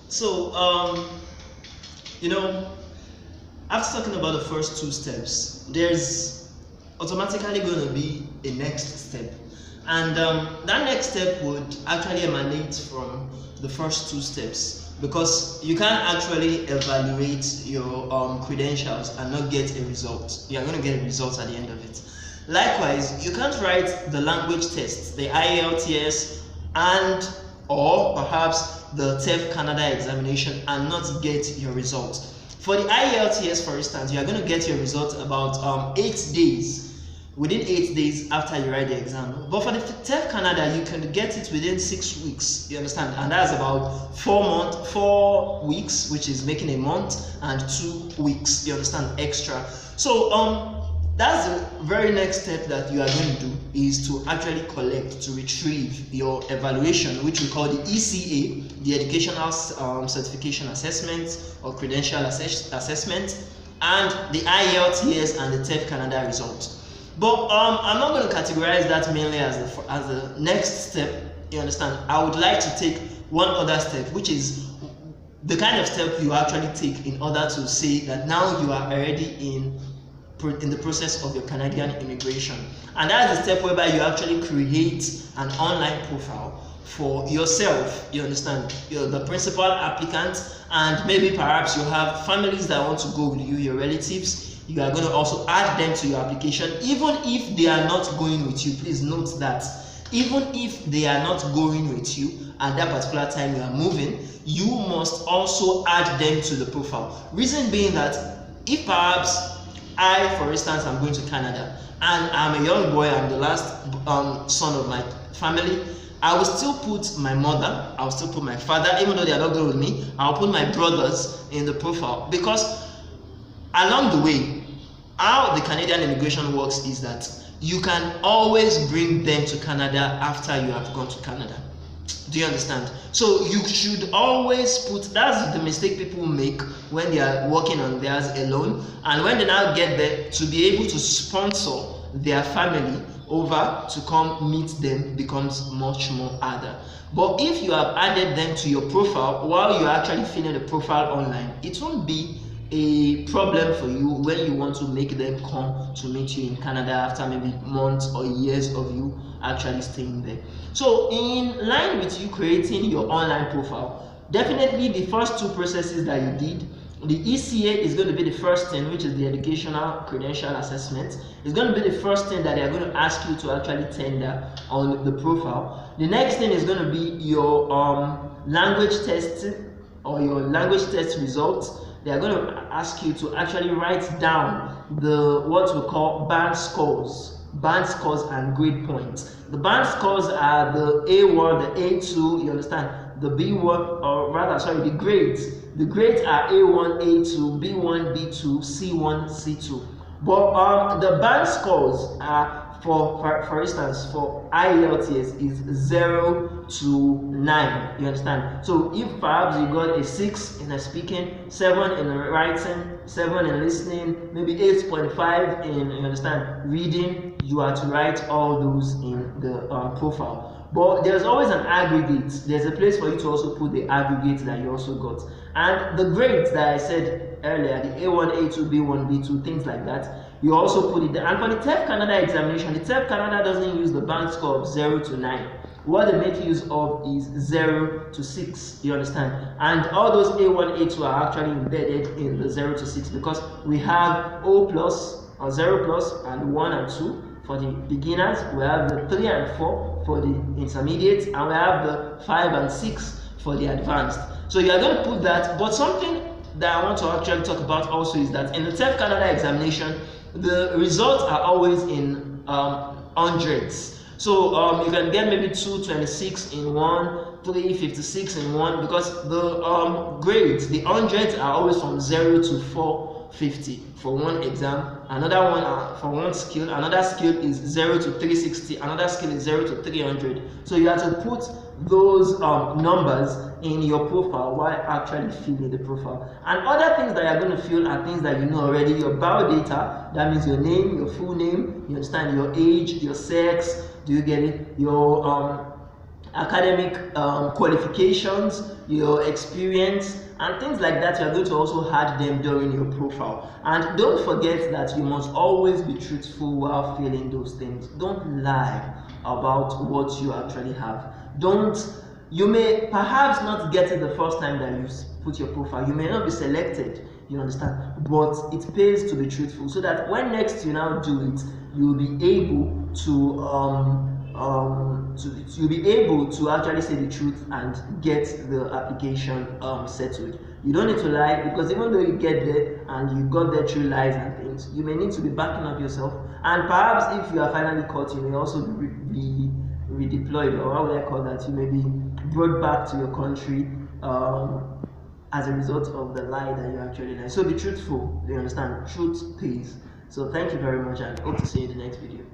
So, you know, after talking about the first two steps, there's automatically going to be a next step. And that next step would actually emanate from the first two steps, because you can't actually evaluate your credentials and not get a result. You are going to get a result at the end of it. Likewise, you can't write the language tests, the IELTS, and or perhaps the TEF Canada examination and not get your result. For the IELTS, for instance, you are going to get your result about 8 days. Within 8 days after you write the exam. But for the TEF Canada, you can get it within 6 weeks. You understand? And that's about 4 weeks, which is making a month, and 2 weeks. You understand? Extra. So that's the very next step that you are going to do, is to actually collect, to retrieve your evaluation, which we call the ECA, the Educational Certification Assessment or Credential Assessment, and the IELTS and the TEF Canada result. But I'm not going to categorize that mainly as the next step. You understand? I would like to take one other step, which is the kind of step you actually take in order to say that now you are already in the process of your Canadian immigration. And that is the step whereby you actually create an online profile for yourself. You understand? You're the principal applicant, and maybe perhaps you have families that want to go with you, your relatives. You are going to also add them to your application, even if they are not going with you. Please note that even if they are not going with you at that particular time you are moving, you must also add them to the profile. Reason being that if perhaps I, for instance, am going to Canada and I'm a young boy, I'm the last son of my family, I will still put my mother, I will still put my father, even though they are not going with me. I'll put my brothers in the profile, because along the way, how the Canadian immigration works is that you can always bring them to Canada after you have gone to Canada. Do you understand? So you should always put, that's the mistake people make when they are working on theirs alone, and when they now get there, to be able to sponsor their family over to come meet them becomes much more harder. But if you have added them to your profile while you're actually filling the profile online, it won't be a problem for you when you want to make them come to meet you in Canada after maybe months or years of you actually staying there. So in line with you creating your online profile, definitely the first two processes that you did, the ECA is going to be the first thing, which is the Educational Credential Assessment. It's going to be the first thing that they are going to ask you to actually tender on the profile. The next thing is going to be your language test or your language test results. They are going to ask you to actually write down the what we call band scores and grade points. The band scores are the A1, the A2, you understand, the B1, or rather, sorry, the grades. The grades are A1, A2, B1, B2, C1, C2. But the band scores are, for instance, for IELTS is 0 to 9. You understand? So if perhaps you got a 6 in speaking, 7 in writing, 7 in listening, maybe 8.5 in, you understand, reading, you are to write all those in the profile. But there's always an aggregate. There's a place for you to also put the aggregate that you also got. And the grades that I said earlier, the A1, A2, B1, B2, things like that, you also put it there. And for the TEF Canada examination, the TEF Canada doesn't use the band score of 0 to 9. What they make use of is 0 to 6, you understand? And all those A1, A2 are actually embedded in the 0 to 6, because we have O plus, or 0 plus, and 1 and 2 for the beginners. We have the 3 and 4 for the intermediate, and we have the 5 and 6 for the advanced. So you are going to put that. But something that I want to actually talk about also is that in the TEF Canada examination, the results are always in hundreds. So you can get maybe 226 in one, 356 in one, because the grades, the hundreds are always from 0 to 450 for one exam. Another one for one skill, another skill is 0 to 360, another skill is 0 to 300. So you have to put those numbers in your profile while actually filling the profile. And other things that you're going to fill are things that you know already. Your bio data, that means your name, your full name, you understand, your age, your sex, do you get it? Your academic qualifications, your experience, and things like that. You are going to also add them during your profile. And don't forget that you must always be truthful while filling those things. Don't lie about what you actually have. You may perhaps not get it the first time that you put your profile. You may not be selected, you understand, but it pays to be truthful, so that when next you now do it, you'll be able to actually say the truth and get the application settled. You don't need to lie, because even though you get there and you got there through lies and things, you may need to be backing up yourself. And perhaps if you are finally caught, you may also be redeployed, or how would I call that? You may be brought back to your country as a result of the lie that you actually lied. So be truthful. You understand? Truth pays. So thank you very much, and hope to see you in the next video.